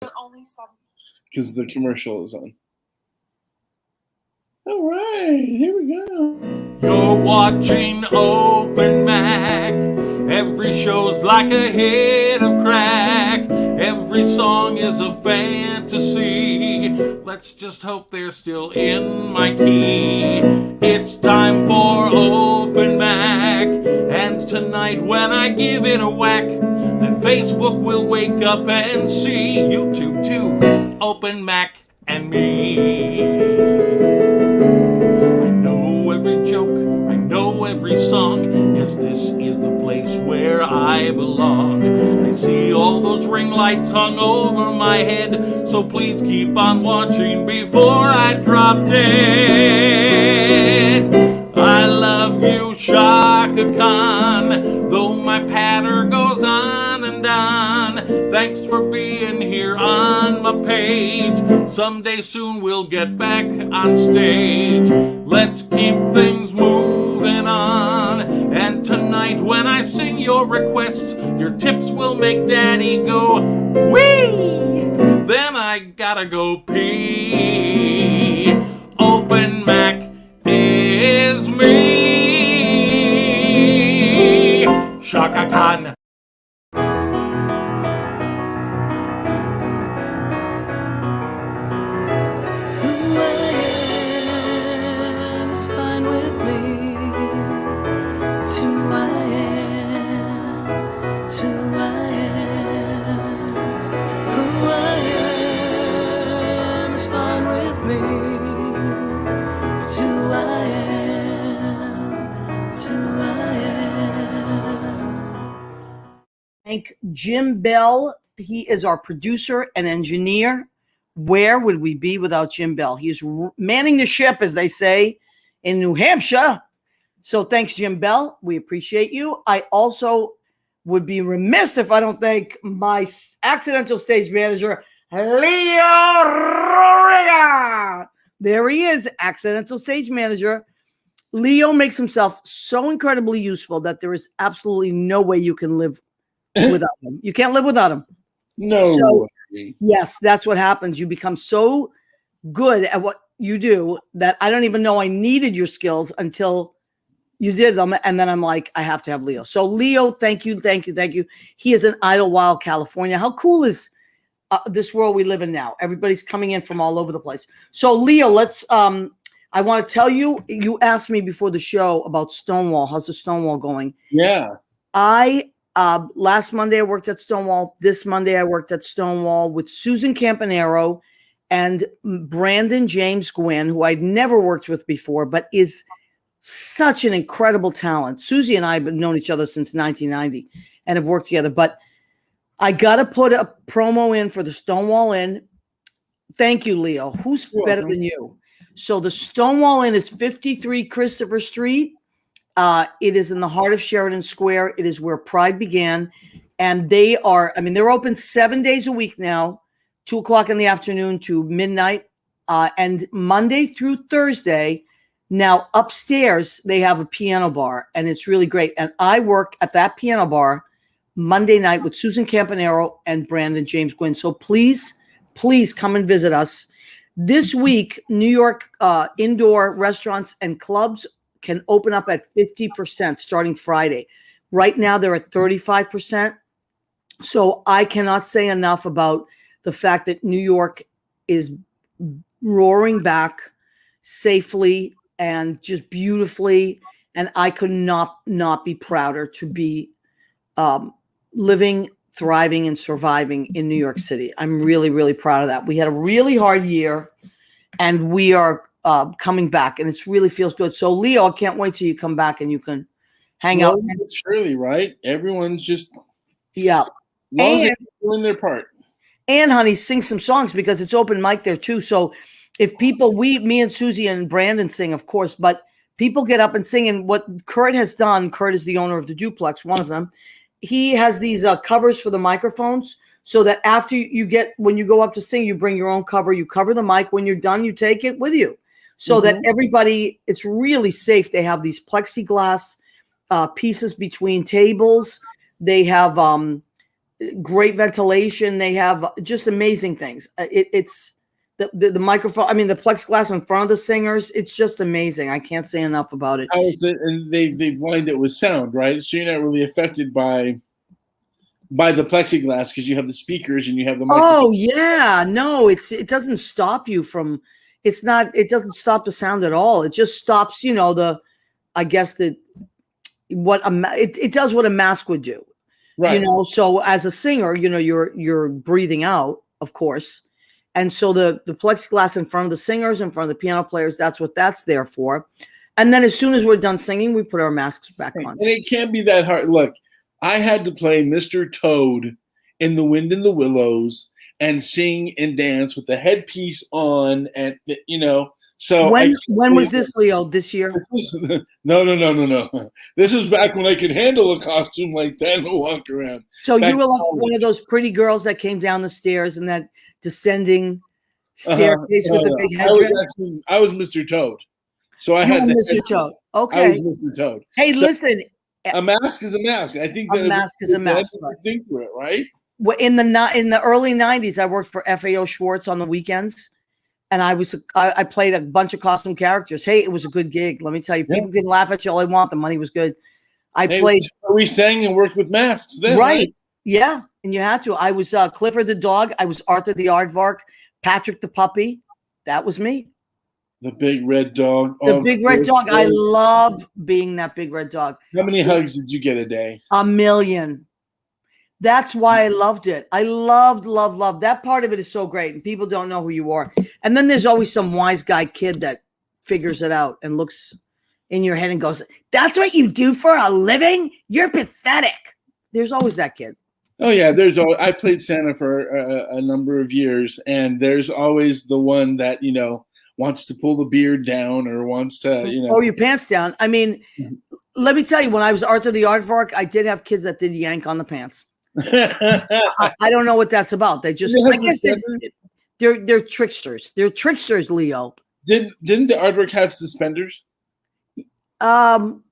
Because the commercial is on. All right, here we go. You're watching Open Mac. Every show's like a hit of crack. Every song is a fantasy. Let's just hope they're still in my key. It's time for Open Mac. And tonight when I give it a whack, then Facebook will wake up and see YouTube too. Open Mac and me. I know every joke, I know every song. Yes, this is the place where I belong. I see all those ring lights hung over my head, so please keep on watching before I drop dead. I love you, Shaka Khan, though my patter goes on and on. Thanks for being here on my page. Someday soon we'll get back on stage. Let's keep things moving on. And tonight when I sing your requests, your tips will make Daddy go wee. Then I gotta go pee. Open Mac is me. Shaka Khan. Thank Jim Bell. He is our producer and engineer. Where would we be without Jim Bell? He's manning the ship, as they say, in New Hampshire. So thanks, Jim Bell. We appreciate you. I also would be remiss if I don't thank my accidental stage manager, Leo Roriga. There he is, accidental stage manager. Leo makes himself so incredibly useful that there is absolutely no way you can live without him. You can't live without him. No. So, yes, that's what happens. You become so good at what you do that I don't even know I needed your skills until you did them. And then I'm like, I have to have Leo. So Leo, thank you. He is in Idlewild, California. How cool is this world we live in now? Everybody's coming in from all over the place. So Leo, let's, I want to tell you, you asked me before the show about Stonewall. How's the Stonewall going? Yeah. Last Monday I worked at Stonewall. This Monday I worked at Stonewall with Susan Campanaro and Brandon James Gwynn, who I'd never worked with before, but is such an incredible talent. Susie and I have known each other since 1990 and have worked together. But I got to put a promo in for the Stonewall Inn. Thank you, Leo. Who's better than you? So the Stonewall Inn is 53 Christopher Street. It is in the heart of Sheridan Square. It is where Pride began. And they are, I mean, they're open 7 days a week now, 2 o'clock in the afternoon to midnight. And Monday through Thursday, now upstairs, they have a piano bar, and it's really great. And I work at that piano bar Monday night with Susan Campanaro and Brandon James Gwynn. So please come and visit us. This week, New York indoor restaurants and clubs can open up at 50% starting Friday. Right now, they're at 35%. So I cannot say enough about the fact that New York is roaring back safely and just beautifully. And I could not be prouder to be living, thriving, and surviving in New York City. I'm really, really proud of that. We had a really hard year, and we are coming back, and it really feels good. So, Leo, I can't wait till you come back and you can hang out. Surely, right? Everyone's just and doing their part. And honey, sing some songs because it's open mic there too. So if people, me and Susie and Brandon sing, of course, but people get up and sing. And what Kurt has done, Kurt is the owner of the Duplex, one of them. He has these covers for the microphones so that after when you go up to sing, you bring your own cover, you cover the mic. When you're done, you take it with you so that everybody, it's really safe. They have these plexiglass pieces between tables. They have great ventilation. They have just amazing things. It's the microphone. I mean, the plexiglass in front of the singers. It's just amazing. I can't say enough about it. How is it? And they've lined it with sound, right? So you're not really affected by the plexiglass because you have the speakers and you have the microphone. Oh yeah, no, it doesn't stop you from. It doesn't stop the sound at all. It just stops. I guess it does what a mask would do. Right. So as a singer, you're breathing out, of course. And so the plexiglass in front of the singers, in front of the piano players, that's what that's there for. And then as soon as we're done singing, we put our masks back on. And it can't be that hard. Look, I had to play Mr. Toad in The Wind in the Willows and sing and dance with the headpiece on, and so when was this, Leo? This year? No. This was back when I could handle a costume like that and walk around. So you were like one of those pretty girls that came down the stairs in that descending staircase with the big headdress. I was Mr. Toad. So I You had were Mr. Toad. Okay. I was Mr. Toad. Hey, listen. A mask is a mask. I think that a mask is a mask. Think through it, right? In the early 90s, I worked for FAO Schwartz on the weekends. And I played a bunch of costume characters. Hey, it was a good gig. Let me tell you, people can laugh at you all they want. The money was good. We sang and worked with masks then. Right. Yeah. And you had to. I was Clifford the dog. I was Arthur the aardvark, Patrick the puppy. That was me. The big red dog. The big red dog. I loved being that big red dog. How many hugs did you get a day? 1 million. That's why I loved it. I loved that part of it is so great. And people don't know who you are. And then there's always some wise guy kid that figures it out and looks in your head and goes, "That's what you do for a living? You're pathetic." There's always that kid. Oh yeah, I played Santa for a number of years, and there's always the one that wants to pull the beard down or wants to pull your pants down. I mean, let me tell you, when I was Arthur the Aardvark, I did have kids that did yank on the pants. I don't know what that's about. They just, I guess they're tricksters. They're tricksters, Leo. Didn't the Aardvark have suspenders? Isn't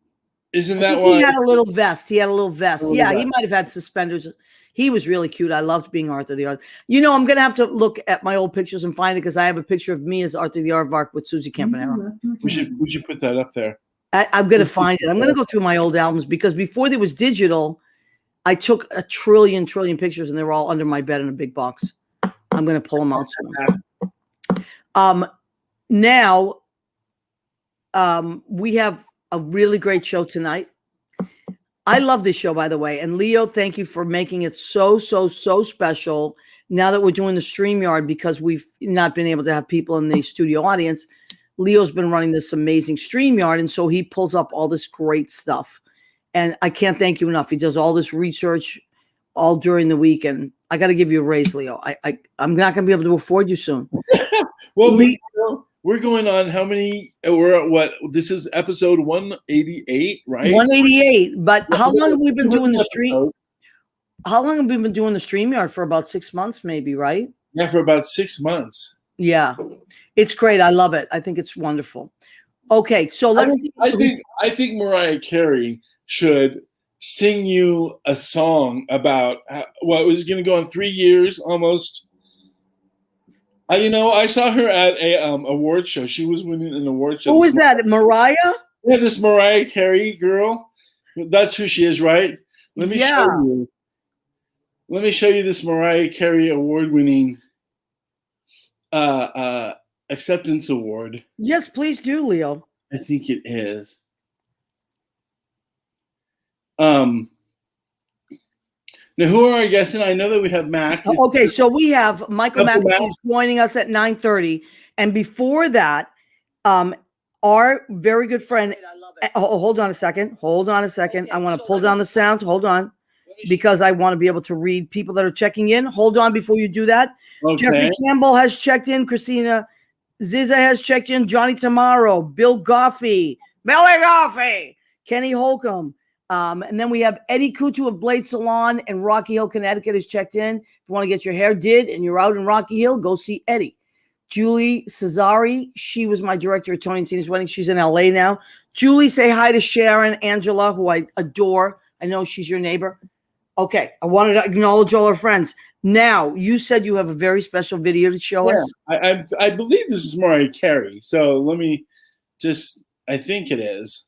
that why? He had a little vest. He might have had suspenders. He was really cute. I loved being Arthur the Aardvark. I'm going to have to look at my old pictures and find it because I have a picture of me as Arthur the Aardvark with Susie Campanaro. We should put that up there. I'm going to find it. I'm going to go through my old albums because before there was digital, I took a trillion pictures and they were all under my bed in a big box. I'm going to pull them out soon. Now, we have a really great show tonight. I love this show, by the way. And Leo, thank you for making it so special now that we're doing the StreamYard because we've not been able to have people in the studio audience. Leo's been running this amazing StreamYard, and so he pulls up all this great stuff. And I can't thank you enough. He does all this research all during the week, and I got to give you a raise, Leo. I'm not going to be able to afford you soon. Well, we're going on how many? We're at what? This is episode 188, right? 188. But how long have we been doing the stream? How long have we been doing the StreamYard? For about 6 months, maybe, right? Yeah, for about 6 months. Yeah, it's great. I love it. I think it's wonderful. Okay, so let's. I think Mariah Carey should sing you a song about what was going to go on 3 years almost. I saw her at a award show. She was winning an award show. Who was that? Mariah? Yeah, this Mariah Carey girl. That's who she is, right? Let me show you. Let me show you this Mariah Carey award-winning acceptance award. Yes, please do, Leo. I think it is. Now, who are our guests? And I know that we have Mac. Okay, so we have Michael McAssey joining us at 9:30. And before that, our very good friend. Hold on a second. I want to pull down the sound. Hold on. Because I want to be able to read people that are checking in. Hold on before you do that. Okay. Jeffrey Campbell has checked in. Christina Ziza has checked in. Johnny Tamaro, Billy Goffey, Kenny Holcomb. And then we have Eddie Kutu of Blade Salon in Rocky Hill, Connecticut has checked in. If you want to get your hair did and you're out in Rocky Hill, go see Eddie. Julie Cesari, she was my director at Tony and Tina's wedding. She's in LA now. Julie, say hi to Sharon Angela, who I adore. I know she's your neighbor. Okay, I wanted to acknowledge all our friends. Now, you said you have a very special video to show us. I believe this is Mariah Carey. So let me just, I think it is.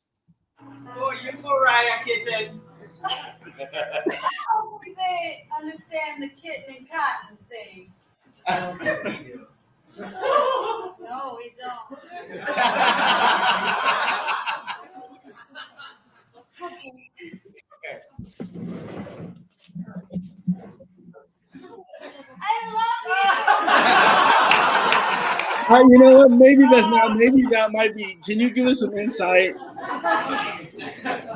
Oh, you're Mariah, kitten. Hopefully they understand the kitten and cotton thing. I don't think we do. No, we don't. I love you. You know what? Maybe that might be. Can you give us some insight?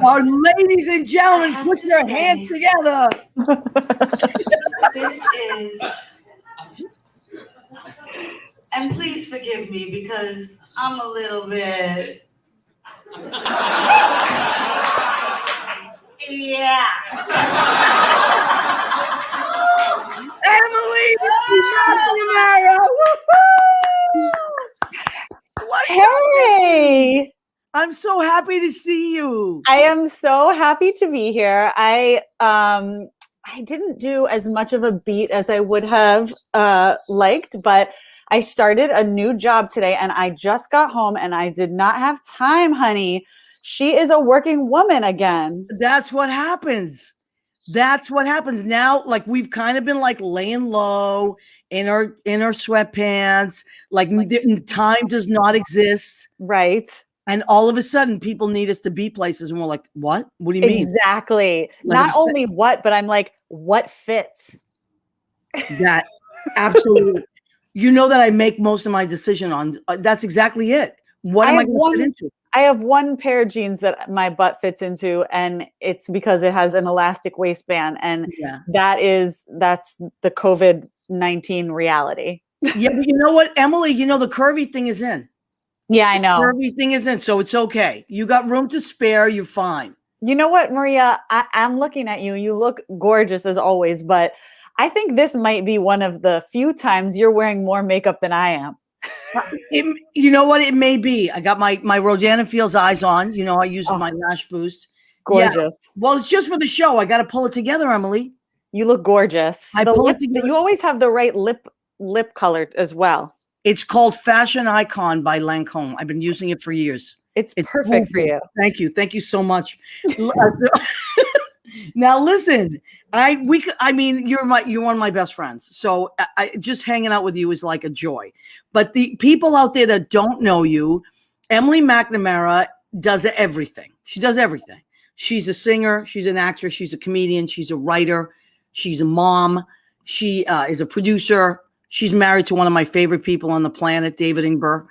Ladies and gentlemen, put your hands together. This is, and please forgive me because I'm a little bit, yeah. Emily McNamara. Hey, I'm so happy to see you. I am so happy to be here. I didn't do as much of a beat as I would have liked, but I started a new job today and I just got home and I did not have time, honey. She is a working woman again. That's what happens. That's what happens now. Like we've kind of been like laying low in our sweatpants. Like time does not exist, right? And all of a sudden, people need us to be places, and we're like, "What? What do you mean?" Exactly. Not only what, but I'm like, what fits? That absolutely. You know that I make most of my decision on. That's exactly it. What am I going to fit into? I have one pair of jeans that my butt fits into, and it's because it has an elastic waistband, and that's the COVID-19 reality. Yeah, but you know what, Emily? You know the curvy thing is in. Yeah, I know. The curvy thing is in, so it's okay. You got room to spare. You're fine. You know what, Maria? I'm looking at you. You look gorgeous as always, but I think this might be one of the few times you're wearing more makeup than I am. You know what? It may be. I got my Rosanna Fields eyes on. You know, I use my lash boost. Gorgeous. Yeah. Well, it's just for the show. I got to pull it together, Emily. You look gorgeous. You always have the right lip color as well. It's called Fashion Icon by Lancome. I've been using it for years. It's perfect for you. Thank you. Thank you so much. Now listen, I mean, you're one of my best friends. So I just hanging out with you is like a joy. But the people out there that don't know you, Emily McNamara does everything. She does everything. She's a singer. She's an actress. She's a comedian. She's a writer. She's a mom. She is a producer. She's married to one of my favorite people on the planet, David Ingber,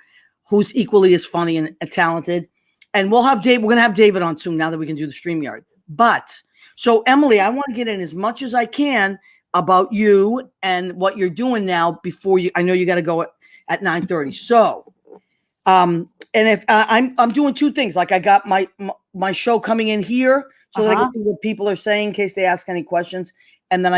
who's equally as funny and talented. And we're going to have David on soon now that we can do the StreamYard. But so Emily, I want to get in as much as I can about you and what you're doing now before I know you got to go at 9:30. So, and if I'm doing two things, like I got my show coming in here so that I can see what people are saying in case they ask any questions. And then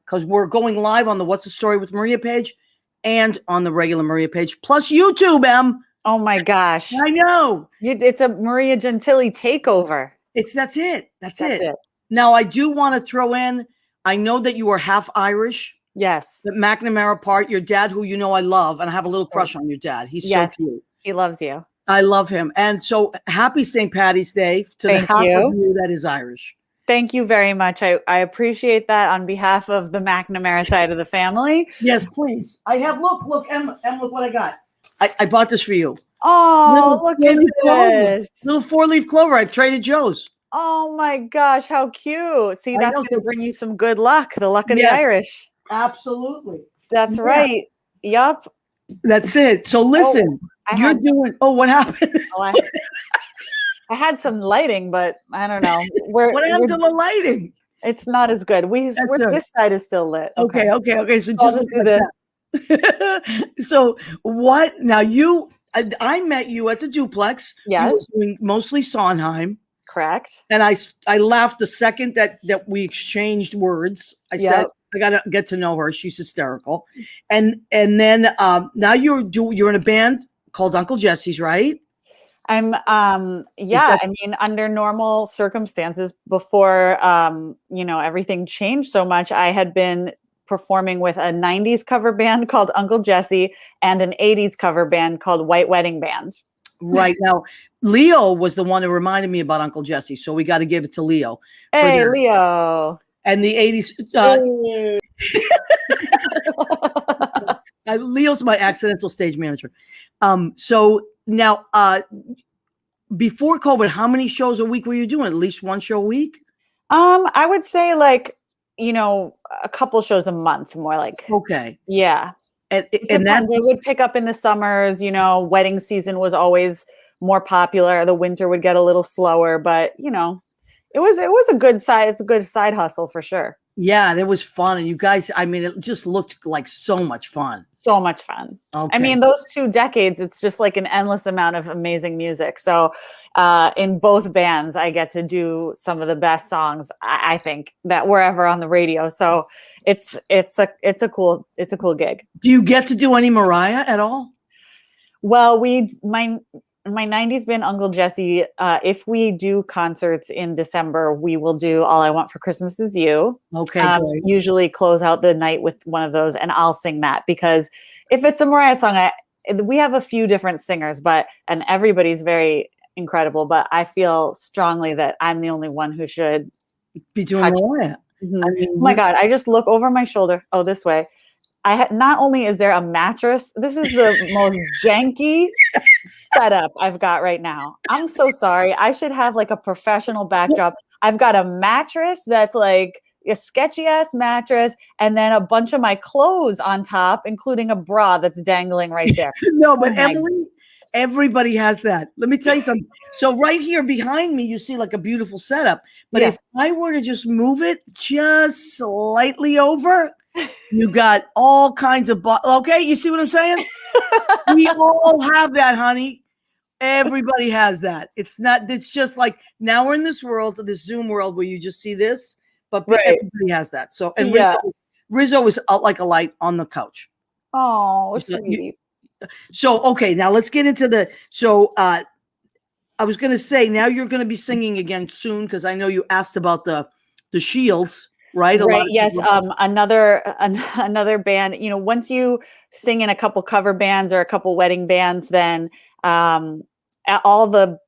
because we're going live on the What's the Story with Maria page and on the regular Maria page, plus YouTube, Em. Oh my gosh. I know. It's a Maria Gentili takeover. That's it. That's it. Now, I do want to throw in, I know that you are half Irish. Yes. The McNamara part, your dad, who you know I love, and I have a little crush on your dad. He's so cute. He loves you. I love him. And so happy St. Patty's Day to the half of you that is Irish. Thank you very much. I appreciate that on behalf of the McNamara side of the family. Yes, please. I have, look, Em, look what I got. I bought this for you. Oh, look at this. Little 4-leaf clover. I traded Joe's. Oh my gosh, how cute. See, that's going to bring you some good luck. The luck of the Irish. Absolutely. That's right. Yup. That's it. So listen, what happened? I had some lighting, but I don't know. What happened to the lighting? It's not as good. This side is still lit. Okay. So just do this. So what? Now I met you at the duplex. Yes. You were doing mostly Sondheim. Correct. And I laughed the second that we exchanged words. I said, I gotta get to know her. She's hysterical. And then now you're in a band called Uncle Jesse's, right? I'm that- I mean, under normal circumstances before everything changed so much, I had been performing with a 90s cover band called Uncle Jesse and an 80s cover band called White Wedding Band. Right now, Leo was the one who reminded me about Uncle Jesse, so we got to give it to Leo. Hey, Leo. And the 80s. Leo's my accidental stage manager. So now, before COVID, how many shows a week were you doing? At least one show a week? I would say like, a couple shows a month, more like. Okay. Yeah. And that's, it would pick up in the summers, wedding season was always more popular. The winter would get a little slower, but it was a good side hustle for sure. Yeah, and it was fun. And you guys, I mean, it just looked like so much fun. So much fun. Okay. I mean, those 2 decades, it's just like an endless amount of amazing music. So in both bands, I get to do some of the best songs, I think, that were ever on the radio. So it's a cool gig. Do you get to do any Mariah at all? Well, my 90s band Uncle Jesse, if we do concerts in December, we will do All I Want for Christmas Is You. Okay, great. Usually close out the night with one of those, and I'll sing that because if it's a Mariah song, we have a few different singers, and everybody's very incredible, but I feel strongly that I'm the only one who should be doing Mariah. Mm-hmm. I mean, oh my God, I just look over my shoulder. Oh, this way. Not only is there a mattress, this is the most janky setup I've got right now. I'm so sorry. I should have like a professional backdrop. I've got a mattress that's like a sketchy ass mattress, and then a bunch of my clothes on top, including a bra that's dangling right there. No, but Emily, everybody has that. Let me tell you something. So right here behind me, you see like a beautiful setup. But if I were to just move it just slightly over, you got all kinds of okay, you see what I'm saying? We all have that, honey. Everybody has that. It's just like now we're in this world, this Zoom world where you just see this, but everybody has that. So and Rizzo is like a light on the couch. Oh, sweet. So okay, now let's get into I was gonna say now you're gonna be singing again soon because I know you asked about the Shields. Right. Yes. Another band, once you sing in a couple cover bands or a couple wedding bands, then all the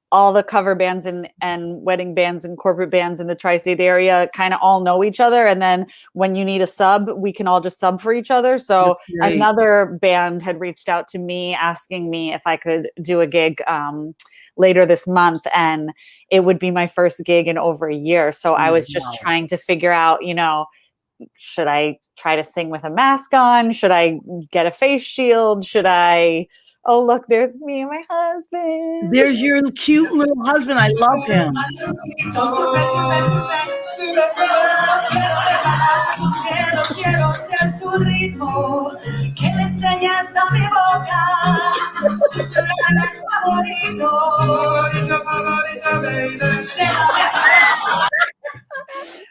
cover bands and wedding bands and corporate bands in the tri-state area kind of all know each other. And then when you need a sub, we can all just sub for each other. So another band had reached out to me asking me if I could do a gig later this month, and it would be my first gig in over a year. So I was just trying to figure out, should I try to sing with a mask on? Should I get a face shield? Oh, look, there's me and my husband. There's your cute little husband. I love him.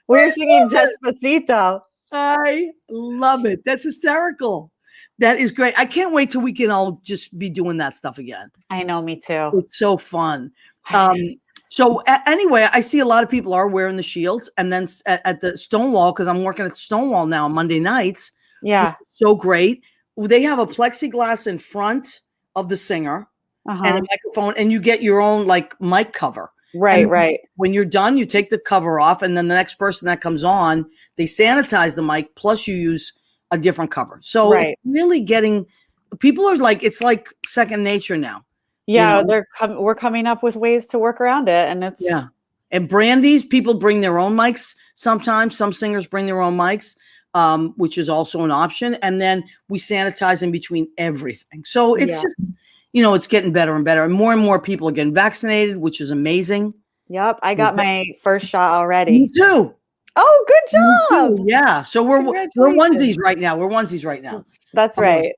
We're singing Despacito. I love it. That's hysterical. That is great. I can't wait till we can all just be doing that stuff again. I know, me too. It's so fun. So anyway, I see a lot of people are wearing the shields, and then at the Stonewall, because I'm working at Stonewall now on Monday nights. Yeah. So great. They have a plexiglass in front of the singer and a microphone, and you get your own like mic cover. Right. When you're done, you take the cover off, and then the next person that comes on, they sanitize the mic, plus you use a different cover. So it's really people are like, it's like second nature now. Yeah, we're coming up with ways to work around it, and it's And Brandy's, people bring their own mics sometimes. Some singers bring their own mics, which is also an option. And then we sanitize in between everything. So it's just, it's getting better and better. And more people are getting vaccinated, which is amazing. Yep, I got my first shot already. Me too. Oh, good job. Yeah. So we're onesies right now. That's right.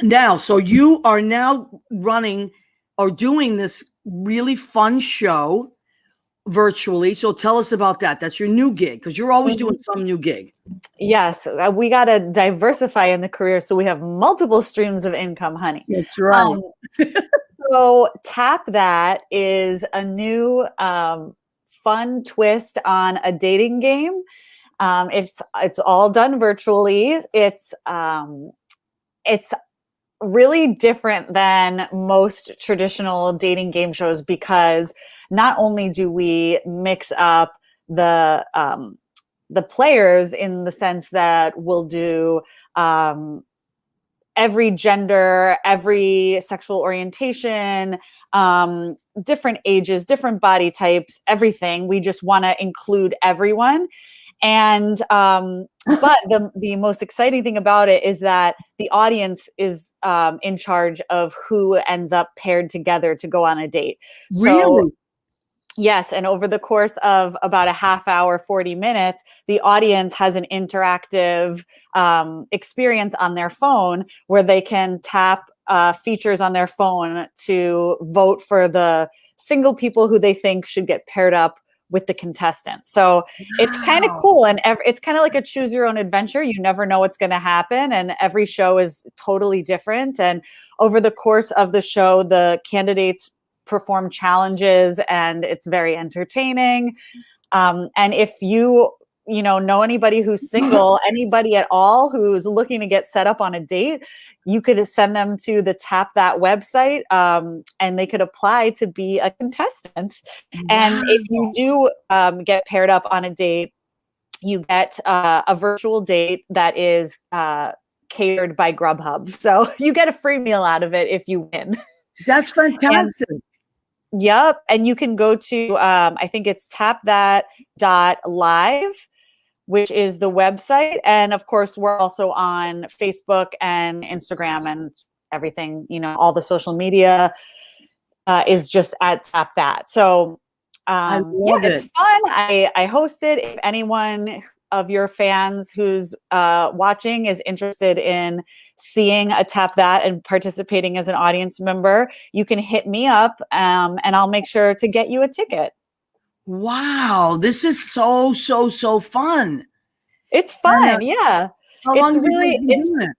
Now, so you are now running or doing this really fun show virtually. So tell us about that. That's your new gig, because you're always doing some new gig. Yes. We got to diversify in the career so we have multiple streams of income, honey. That's right. So So Tap That is a new fun twist on a dating game. It's all done virtually. It's really different than most traditional dating game shows because not only do we mix up the players in the sense that we'll do every gender, every sexual orientation, different ages, different body types, everything. We just want to include everyone. And but the most exciting thing about it is that the audience is in charge of who ends up paired together to go on a date. Really? So yes, and over the course of about a half hour, 40 minutes, the audience has an interactive experience on their phone where they can tap features on their phone to vote for the single people who they think should get paired up with the contestants. So it's kind of cool. And it's kind of like a choose your own adventure. You never know what's going to happen. And every show is totally different. And over the course of the show, the candidates perform challenges and it's very entertaining. And if you know anybody who's single, anybody at all who's looking to get set up on a date, you could send them to the Tap That website and they could apply to be a contestant. Wow. And if you do get paired up on a date, you get a virtual date that is catered by Grubhub. So you get a free meal out of it if you win. That's fantastic. Yep. And you can go to, I think it's TapThat.Live, which is the website. And of course, we're also on Facebook and Instagram and everything, all the social media is just at Tap That. So it's fun. I host it. If anyone of your fans who's watching is interested in seeing a Tap That and participating as an audience member, you can hit me up and I'll make sure to get you a ticket. Wow, this is so fun. It's fun, yeah. How long have you been doing it?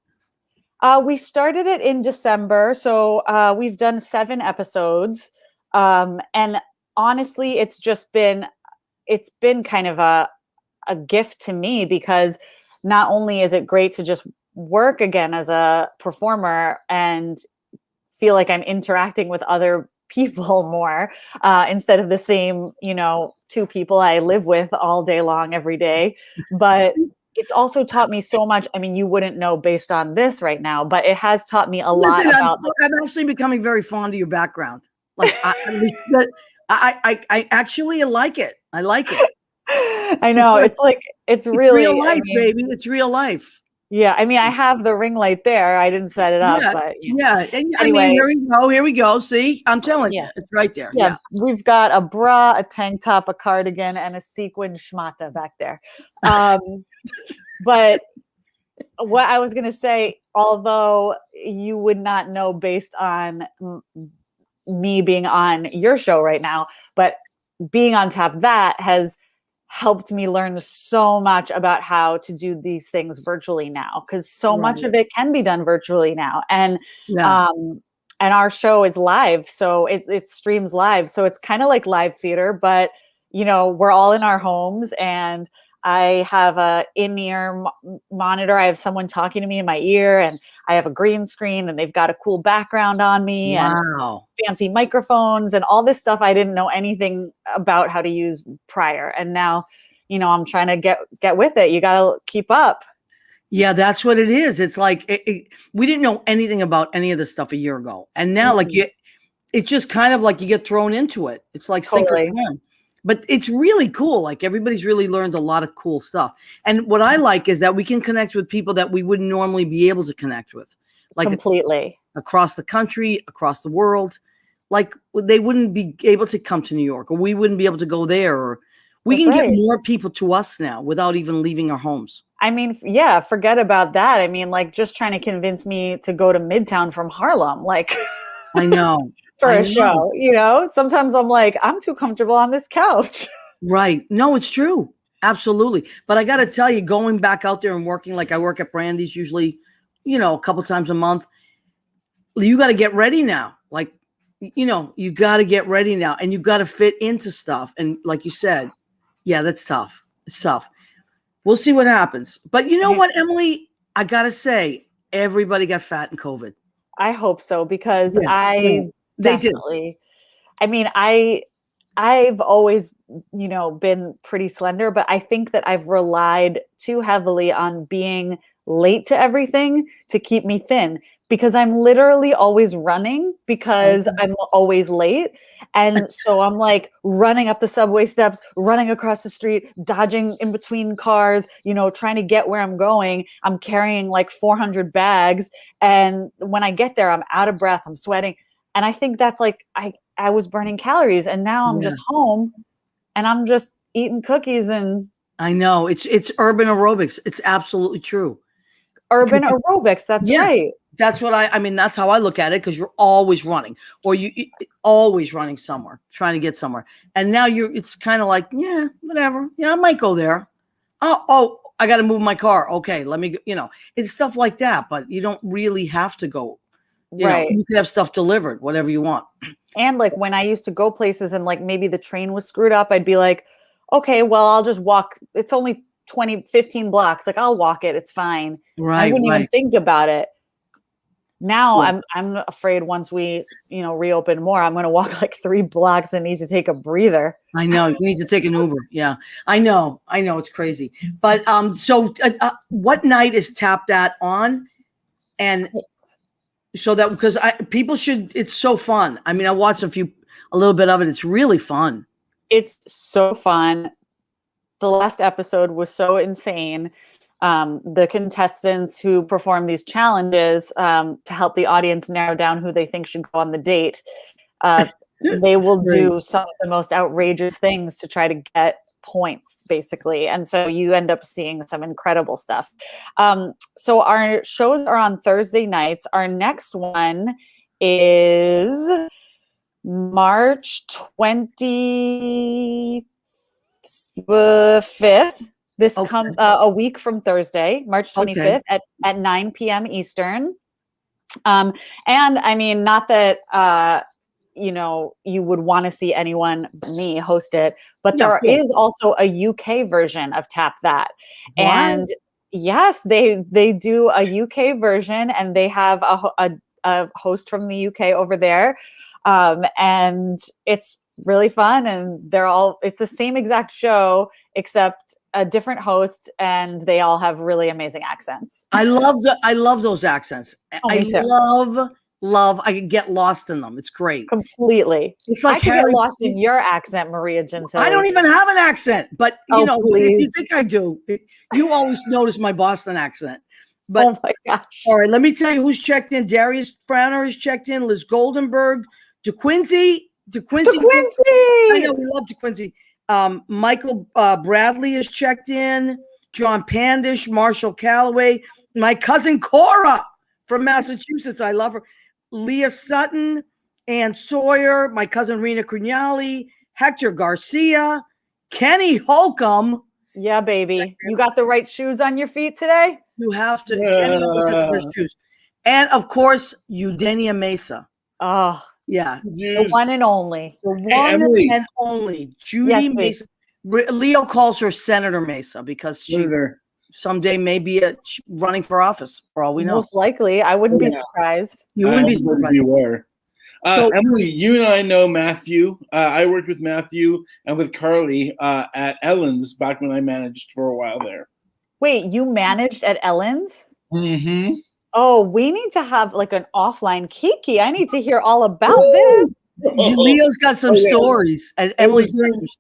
We started it in December, so we've done 7 episodes, and honestly, it's been kind of a gift to me because not only is it great to just work again as a performer and feel like I'm interacting with other people more instead of the same 2 people I live with all day long every day, but it's also taught me so much. I mean, you wouldn't know based on this right now, but it has taught me a lot about I'm actually becoming very fond of your background. Like I actually like it. I like it. I know. It's really real life, baby. It's real life. Yeah, I mean, I have the ring light there. I didn't set it up, but yeah. And, anyway, I mean, here we go. See, I'm telling you, it's right there. Yeah, we've got a bra, a tank top, a cardigan, and a sequin schmata back there. But what I was gonna say, although you would not know based on me being on your show right now, but being on Tap That has helped me learn so much about how to do these things virtually now, because so much of it can be done virtually now. And our show is live, so it streams live, so it's kind of like live theater, but we're all in our homes, and I have a in-ear monitor. I have someone talking to me in my ear, and I have a green screen, and they've got a cool background on me and fancy microphones and all this stuff I didn't know anything about how to use prior. And now, I'm trying to get with it. You got to keep up. Yeah, that's what it is. It's like we didn't know anything about any of this stuff a year ago, and now it's just kind of like you get thrown into it. It's like sink or swim. But it's really cool. Like everybody's really learned a lot of cool stuff. And what I like is that we can connect with people that we wouldn't normally be able to connect with. Like completely. Across the country, across the world. Like they wouldn't be able to come to New York, or we wouldn't be able to go there, or we can get more people to us now without even leaving our homes. I mean, yeah, forget about that. I mean, like just trying to convince me to go to Midtown from Harlem, like I know. For a show, sometimes I'm like, I'm too comfortable on this couch. Right. No, it's true. Absolutely. But I got to tell you, going back out there and working, like I work at Brandy's usually, a couple times a month, you got to get ready now. Like you got to get ready now, and you got to fit into stuff. And like you said, yeah, that's tough. It's tough. We'll see what happens. But you know what, Emily? I got to say, everybody got fat in COVID. I hope so, because They definitely, I mean, I've always, been pretty slender, but I think that I've relied too heavily on being late to everything to keep me thin, because I'm literally always running because I'm always late. And so I'm like running up the subway steps, running across the street, dodging in between cars, trying to get where I'm going. I'm carrying like 400 bags. And when I get there, I'm out of breath, I'm sweating. And I think that's like, I was burning calories, and now I'm just home and I'm just eating cookies. And I know it's urban aerobics. It's absolutely true. Urban aerobics. That's right. That's what I mean, that's how I look at it, because you're always running, or you always running somewhere, trying to get somewhere. And now it's kind of like, yeah, whatever. Yeah, I might go there. Oh, I got to move my car. Okay, let me go, it's stuff like that, but you don't really have to go. You can have stuff delivered, whatever you want. And like when I used to go places and like maybe the train was screwed up, I'd be like, okay, well, I'll just walk. It's only 15 blocks. Like, I'll walk it. It's fine. Right. I wouldn't even think about it. Now I'm afraid once we, reopen more, I'm going to walk like 3 blocks and need to take a breather. I know. You need to take an Uber. Yeah, I know. It's crazy. But so what night is TapThat on? And so that, because people should, it's so fun. I mean, I watched a little bit of it. It's really fun. It's so fun. The last episode was so insane. The contestants who perform these challenges to help the audience narrow down who they think should go on the date, they will do some of the most outrageous things to try to get points, basically. And so you end up seeing some incredible stuff. So our shows are on Thursday nights. Our next one is March 25th. This comes a week from Thursday, March 25th at 9 p.m. Eastern. And I mean, not that, you would want to see anyone but me host it, but there is also a UK version of TapThat. And yes, they do a UK version, and they have a host from the UK over there. And it's really fun, and it's the same exact show except a different host, and they all have really amazing accents. I love those accents. I could get lost in them. It's great. Completely. It's like I could get lost in your accent, Maria Gentile. I don't even have an accent, but if you think I do, you always notice my Boston accent. But oh my gosh. All right, let me tell you who's checked in. Darius Frowner is checked in. Liz Goldenberg, DeQuincy. I know, we love DeQuincy. Michael Bradley is checked in. John Pandish, Marshall Calloway, my cousin Cora from Massachusetts. I love her. Leah Sutton, Ann Sawyer, my cousin Rena Cunali, Hector Garcia, Kenny Holcomb. Yeah, baby. You got the right shoes on your feet today? You have to. Kenny always has the best shoes. And of course, Eugenia Mesa. Oh, yeah. The one and only. The one and only. Judy Mesa. Leo calls her Senator Mesa because she someday may be running for office, for all we know. Most likely. I wouldn't be surprised. You wouldn't be surprised. You were. Emily, you and I know Matthew. I worked with Matthew and with Carly at Ellen's back when I managed for a while there. Wait, you managed at Ellen's? Mm-hmm. Oh, we need to have like an offline Kiki. I need to hear all about this. Leo's got some stories. And Emily's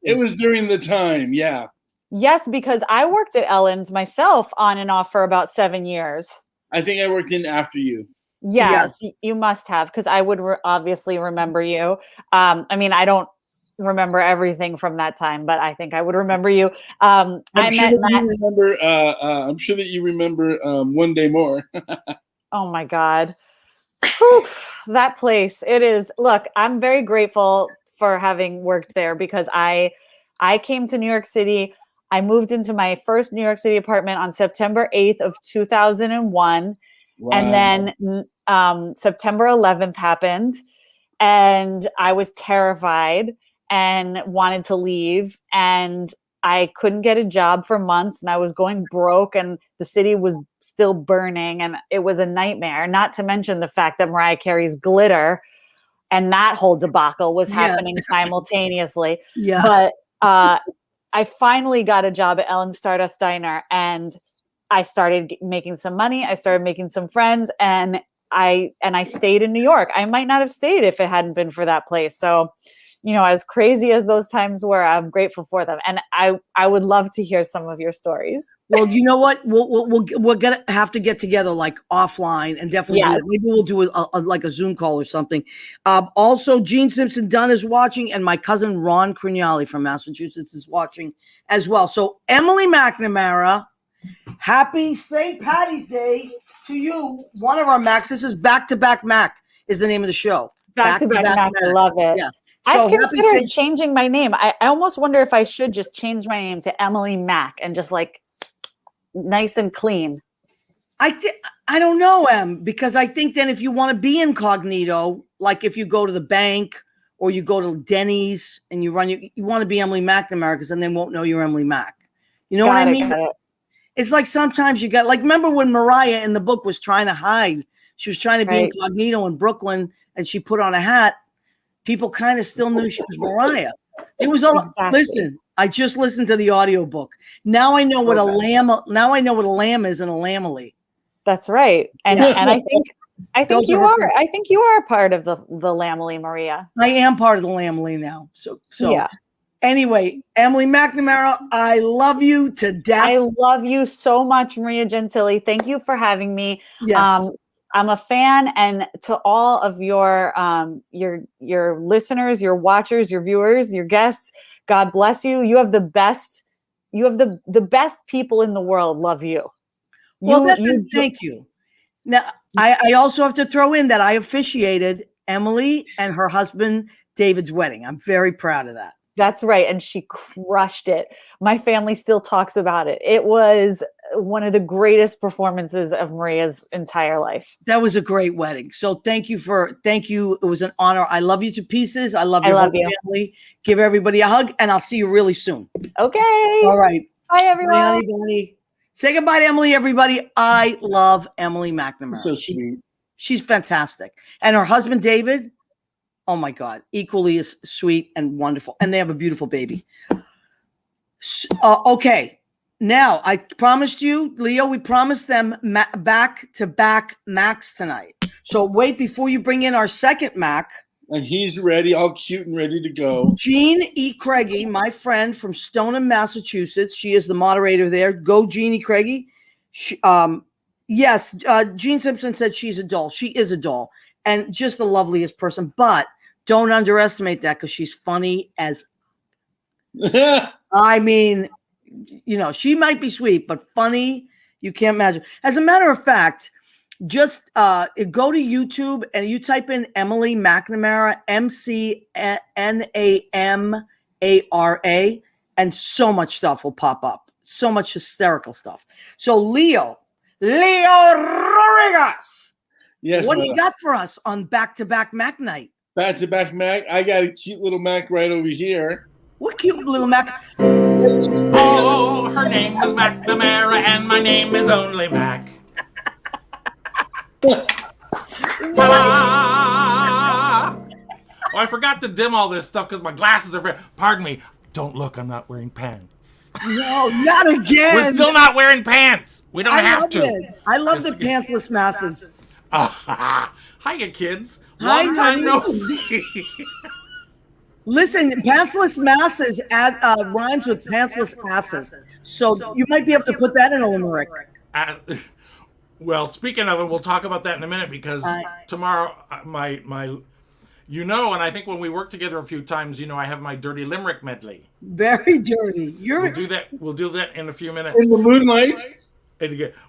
it was during the time, yeah. Yes, because I worked at Ellen's myself on and off for about 7 years. I think I worked in after you. Yes. You must have, because I would obviously remember you. I mean, I don't remember everything from that time, but I think I would remember you. I'm sure that you remember One Day More. Oh my God. Whew, that place. It is. Look, I'm very grateful for having worked there, because I came to New York City. I moved into my first New York City apartment on September 8th of 2001. Wow. And then September 11th happened. and I was terrified and wanted to leave, and I couldn't get a job for months, and I was going broke, and the city was still burning, and it was a nightmare, not to mention the fact that Mariah Carey's Glitter and that whole debacle was happening simultaneously. Yeah. But I finally got a job at Ellen Stardust Diner, and I started making some money. I started making some friends, and I stayed in New York. I might not have stayed if it hadn't been for that place. So, as crazy as those times were, I'm grateful for them. And I would love to hear some of your stories. Well, you know what? We're gonna have to get together like offline and definitely do it. Maybe we'll do like a Zoom call or something. Also, Gene Simpson Dunn is watching, and my cousin Ron Crignali from Massachusetts is watching as well. So, Emily McNamara, happy St. Patty's Day to you. One of our Macs. This is Back to Back Mac is the name of the show. Back to Back Mac. I love it. Yeah. I've considered changing my name. I almost wonder if I should just change my name to Emily Mac and just like nice and clean. I don't know, because I think then if you want to be incognito, like if you go to the bank or you go to Denny's and you want to be Emily McNamara, because then they won't know you're Emily Mac. You know what I mean? It's like sometimes you got, like, remember when Mariah in the book was trying to hide? She was trying to be incognito in Brooklyn, and she put on a hat. People kind of still knew she was Mariah. It was listen, I just listened to the audiobook. Now I know what a lamb. Now I know what a lamb is and a lamely. That's right. And I think you are. I think you are a part of the lamely, Maria. I am part of the lamely now. So yeah. Anyway, Emily McNamara, I love you to death. I love you so much, Maria Gentili. Thank you for having me. Yes. I'm a fan, and to all of your listeners, your watchers, your viewers, your guests, God bless you. You have the best. You have the best people in the world love you. Thank you. Now, I also have to throw in that I officiated Emily and her husband David's wedding. I'm very proud of that. That's right. And she crushed it. My family still talks about it. It was one of the greatest performances of Maria's entire life. That was a great wedding. So thank you. It was an honor. I love you to pieces. I love your family. Give everybody a hug, and I'll see you really soon. Okay. All right. Bye, everyone. Bye. Say goodbye to Emily, everybody. I love Emily McNamara. So sweet. She's fantastic. And her husband, David, oh my God, equally as sweet and wonderful. And they have a beautiful baby. Okay. Now, I promised you, Leo, we promised them back-to-back Macs tonight. So wait, before you bring in our second Mac. And he's ready, all cute and ready to go. Jean E. Craigie, my friend from Stoneham, Massachusetts. She is the moderator there. Go, Jean E. Craigie. Yes, Gene Simpson said she's a doll. She is a doll. And just the loveliest person. But don't underestimate that, because she's funny as... I mean... she might be sweet, but funny, you can't imagine. As a matter of fact, just go to YouTube and you type in Emily McNamara, McNamara, and so much stuff will pop up. So much hysterical stuff. So Leo Rodriguez. Yes. What do you got for us on Back-to-Back Mac Night? Back-to-Back Mac. I got a cute little Mac right over here. What cute little Mac? Oh, her name is McNamara, and my name is only Mac. Ta-da! Oh, I forgot to dim all this stuff because my glasses are... Pardon me. Don't look, I'm not wearing pants. No, not again. We're still not wearing pants. We don't have to. I love the pantsless masses. Hiya, kids. Long time no see. Listen, pantsless masses rhymes with pantsless asses. So you might be able to put that in a limerick. Well, speaking of it, we'll talk about that in a minute, because tomorrow, and I think when we work together a few times, I have my dirty limerick medley. Very dirty. We'll do that in a few minutes. In the moonlight?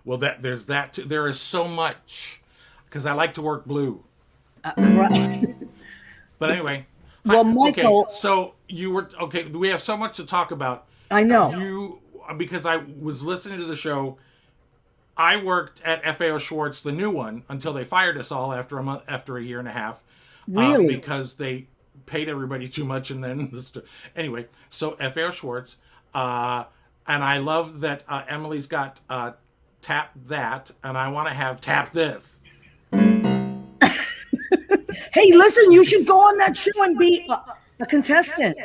Well, there's that too. There is so much, because I like to work blue. Right. But anyway. Well, Michael. Okay, so we have so much to talk about. I know. Because I was listening to the show, I worked at FAO Schwartz, the new one, until they fired us all after a year and a half. Really? because they paid everybody too much, and then anyway. So F.A.R. Schwartz, and I love that Emily's got Tap That, and I want to have Tap This. Hey, listen, you should go on that show and be a contestant.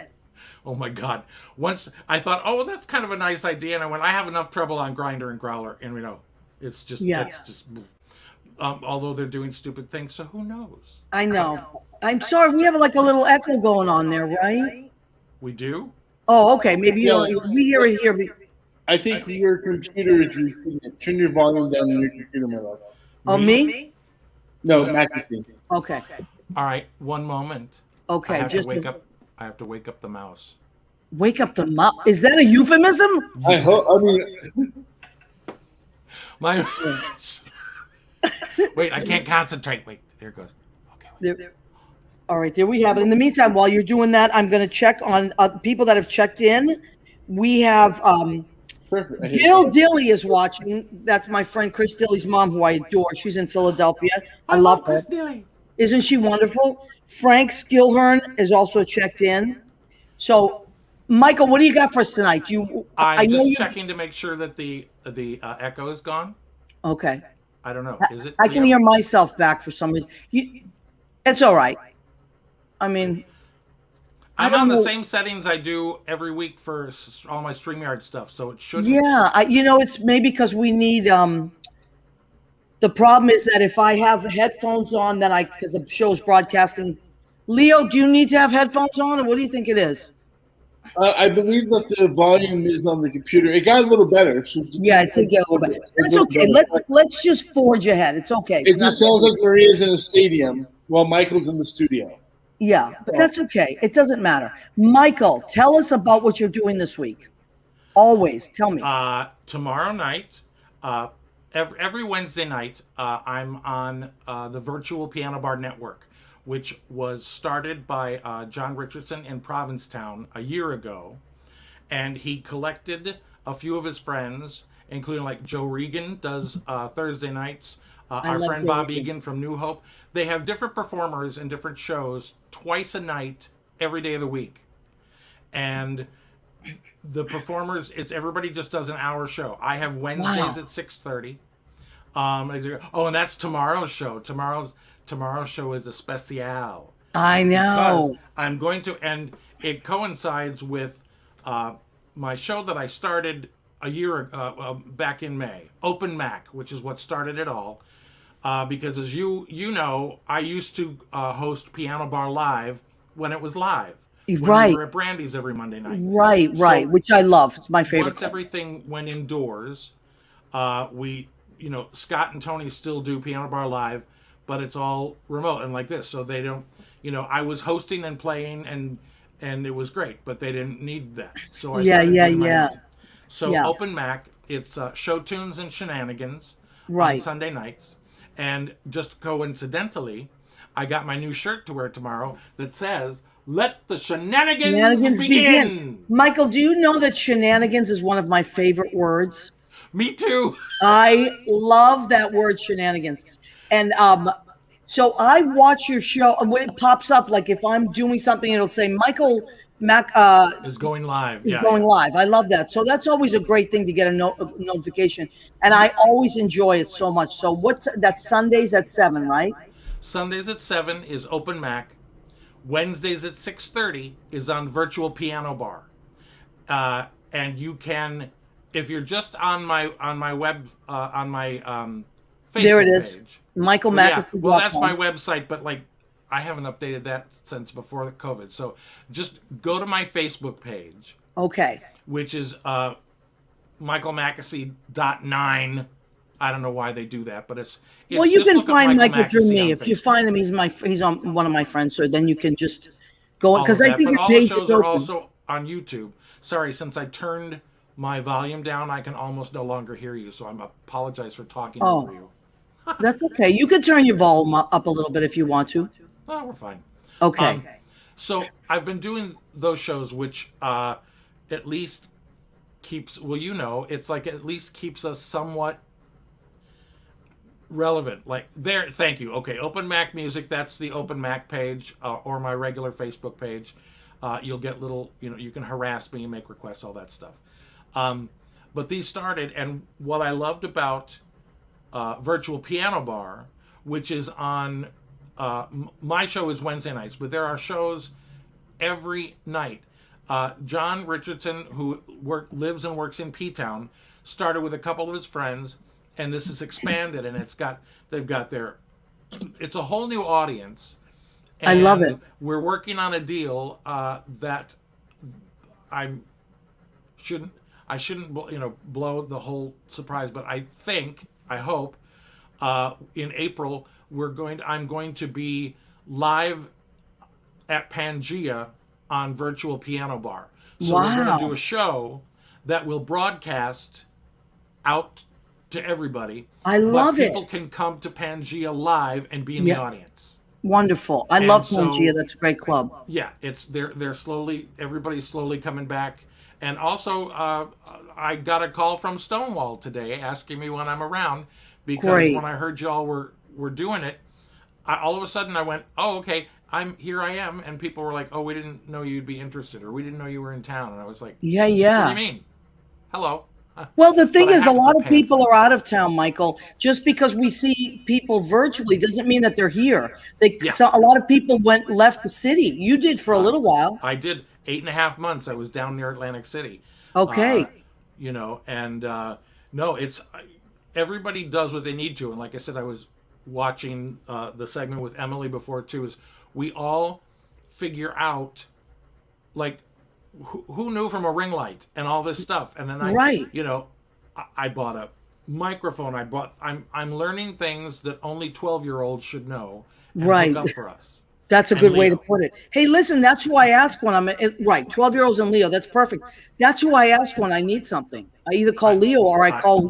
Oh my God! Once I thought, oh, well, that's kind of a nice idea, and I went, I have enough trouble on Grinder and Growler, and it's just, Yeah. it's just. Although they're doing stupid things, so who knows? I know. I'm sorry, we have like a little echo going on there, right? We do. Oh, okay. Maybe you Yeah. don't. We hear it here. I think your computer is repeating it. Turn your volume down on your computer, my love. Oh, me? No, McAssey. Okay. All right, one moment. Okay. I have Just to wake up. I have to wake up the mouse. wake up the mouse. Is that a euphemism? I hope. I mean, My. Wait, I can't concentrate. Wait, there it goes. Okay. There. All right, there we have it. In the meantime, while you're doing that, I'm going to check on people that have checked in. We have perfect. I hate Jill that. Dilly is watching. That's my friend Chris Dilly's mom, who I adore. She's in Philadelphia. I love her. Chris Dilly. Isn't she wonderful? Frank Skillhern is also checked in. So, Michael, what do you got for us tonight? I'm know just you. checking to make sure that the echo is gone. Okay. I don't know. Is it? I can hear myself back for some reason. It's all right. I mean, I'm don't on the know. same settings I do every week for all my StreamYard stuff, so it should. Yeah, it's maybe because we need. The problem is that if I have headphones on, then because the show's broadcasting. Leo, do you need to have headphones on, or what do you think it is? I believe that the volume is on the computer. It got a little better. Yeah, it did get a little bit. It's okay. Let's just forge ahead. It's okay. It just sounds like Maria's in a stadium while Michael's in the studio. Yeah, but that's okay. It doesn't matter. Michael, tell us about what you're doing this week. Always tell me. Tomorrow night, every Wednesday night, I'm on the Virtual Piano Bar Network, which was started by John Richardson in Provincetown a year ago. And he collected a few of his friends, including like Joe Regan does Thursday nights. Our love friend Joe Bob Regan. Egan from New Hope. They have different performers and different shows twice a night, every day of the week. And the performers, everybody just does an hour show. I have Wednesdays at 6:30. And that's tomorrow's show. Tomorrow's show is a special. I know. Because I'm going to, and it coincides with my show that I started a year back in May, Open Mac, which is what started it all. Because as you know, I used to host Piano Bar Live when it was live. When Right. we were at Brandy's every Monday night. Right, So which I love. It's my favorite. once everything went indoors, Scott and Tony still do Piano Bar Live, but it's all remote and like this. So they don't, I was hosting and playing and it was great, but they didn't need that. So I started doing my own. So Yeah. Open Mac, it's show tunes and shenanigans on Right. Sunday nights. And just coincidentally, I got my new shirt to wear tomorrow that says, "Let the shenanigans begin." Michael, do you know that shenanigans is one of my favorite words? Me too. I love that word, shenanigans. And so I watch your show, and when it pops up, like if I'm doing something, it'll say Michael Mac Is going live. is Yeah. going live. I love that. So that's always a great thing to get a notification. And I always enjoy it so much. So that's Sundays at 7, right? Sundays at 7 is Open Mac. Wednesdays at 6:30 is on Virtual Piano Bar. And you can, if you're just on my web on my Facebook There it is. page. Michael Well, yeah, McAssey. well, that's my website, but like I haven't updated that since before the COVID. So just go to my Facebook page, Okay. which is michaelmacasey.9. I don't know why they do that, but it's Well, you just can look up find Michael through Mackesy me. on If you Facebook. find him, he's on one of my friends. So then you can just go All because of I that, think but your all page the shows is are open. also on YouTube. Sorry, since I turned my volume down, I can almost no longer hear you. So I apologize for talking over you. That's okay. You can turn your volume up a little bit if you want to. Oh, we're fine. Okay. So I've been doing those shows, which at least keeps, well, it's like at least keeps us somewhat relevant. Like there, thank you. Okay, Open Mac Music. That's the Open Mac page or my regular Facebook page. You'll get little, you can harass me and make requests, all that stuff. But these started, and what I loved about Virtual Piano Bar, which is on my show is Wednesday nights, but there are shows every night. John Richardson, who lives and works in P-Town, started with a couple of his friends, and this is expanded, and they've got it's a whole new audience. And I love it. We're working on a deal that I shouldn't blow the whole surprise, but I hope in April I'm going to be live at Pangea on Virtual Piano Bar. So we're going to do a show that will broadcast out to everybody. I love it. People can come to Pangea live and be in the audience. Wonderful. I love Pangea. That's a great club. Yeah, everybody's slowly coming back. And also, I got a call from Stonewall today asking me when I'm around, because when I heard y'all were doing it, all of a sudden I went, oh, okay, here I am. And people were like, oh, we didn't know you'd be interested, or we didn't know you were in town. And I was like, yeah. What do you mean? Hello. Well, the thing is, a lot of people are out of town, Michael. Just because we see people virtually doesn't mean that they're here. So a lot of people left the city. You did for a little while. I did 8.5 months. I was down near Atlantic City. Okay. No, it's everybody does what they need to. And like I said, I was watching the segment with Emily before too. Is we all figure out, like, who knew from a ring light and all this stuff, and then I bought a microphone. I'm learning things that only 12-year-olds should know. And hook up for us. That's a good way to put it. Hey, listen, that's who I ask when I'm right. 12-year-olds and Leo. That's perfect. That's who I ask when I need something. I either call Leo or I call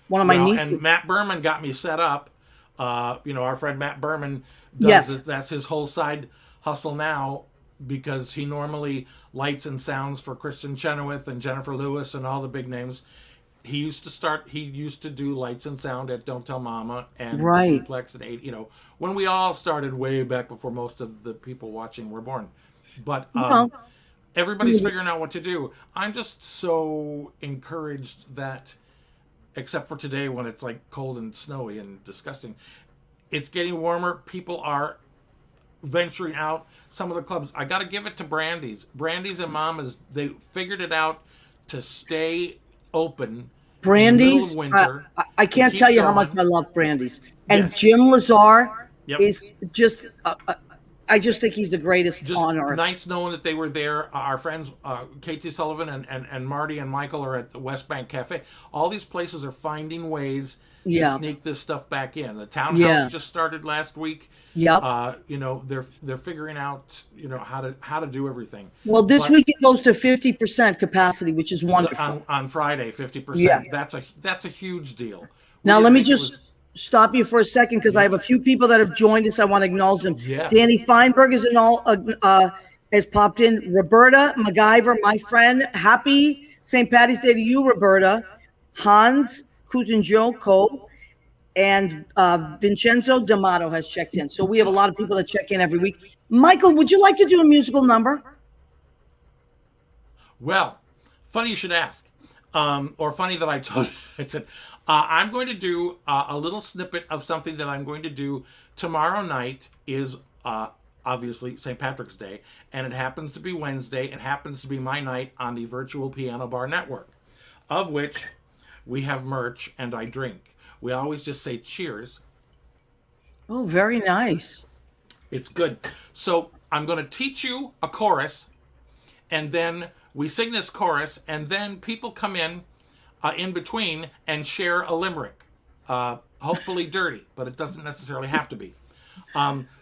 one of my nieces. And Matt Berman got me set up. Our friend Matt Berman does this. That's his whole side hustle now, because he normally lights and sounds for Kristen Chenoweth and Jennifer Lewis and all the big names. He used to do lights and sound at Don't Tell Mama and Duplex and 8, when we all started way back before most of the people watching were born. But everybody's figuring out what to do. I'm just so encouraged that, except for today when it's like cold and snowy and disgusting, it's getting warmer. People are venturing out. Some of the clubs, I got to give it to Brandy's and Mama's. They figured it out to stay open. Brandy's, winter, I can't tell you how much I love Brandy's. And Jim Lazar is just, I just think he's the greatest on earth. Nice knowing that they were there. Our friends, Katie Sullivan and Marty and Michael are at the West Bank Cafe. All these places are finding ways to sneak this stuff back in. The Townhouse just started last week. They're figuring out how to do everything. Well, this week it goes to 50% capacity, which is wonderful. On Friday, 50%. That's a huge deal. Now let me just stop you for a second, because I have a few people that have joined us. I want to acknowledge them. Danny Feinberg is has popped in. Roberta MacGyver, my friend. Happy St. Patty's Day to you, Roberta. Hans Kuzenjoko. And Vincenzo D'Amato has checked in. So we have a lot of people that check in every week. Michael, would you like to do a musical number? Well, funny you should ask. Or funny that I told you. I said, I'm going to do a little snippet of something that I'm going to do tomorrow night. Is obviously St. Patrick's Day, and it happens to be Wednesday. It happens to be my night on the Virtual Piano Bar Network, of which we have merch and I drink. We always just say cheers. Oh, very nice. It's good. So I'm going to teach you a chorus, and then we sing this chorus, and then people come in between and share a limerick. Hopefully dirty, but it doesn't necessarily have to be.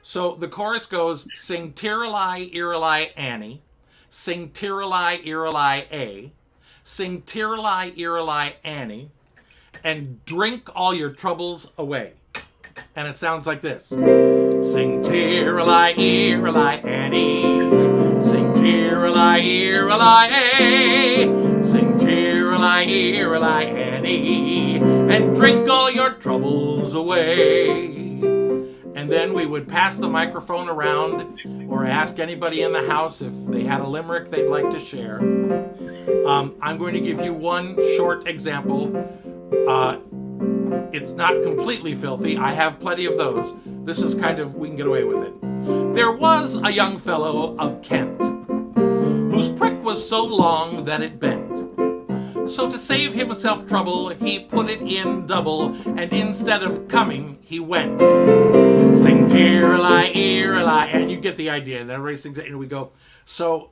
So the chorus goes, sing Tiralai, Iralai, Annie. Sing Tiralai, Iralai, A. Sing Tiralai, Iralai, Annie. And drink all your troubles away. And it sounds like this. Sing Tiralai, Iralai, Annie. Sing Tiralai, Iralai, A. Sing Tiralai, Iralai, Annie. and drink all your troubles away. And then we would pass the microphone around or ask anybody in the house if they had a limerick they'd like to share. I'm going to give you one short example. It's not completely filthy. I have plenty of those. This is kind of, we can get away with it. There was a young fellow of Kent whose prick was so long that it bent. So to save himself trouble, he put it in double, and instead of coming, he went. Sing tear-a-lie, ear-a-lie, and you get the idea. And everybody sings it, and we go. So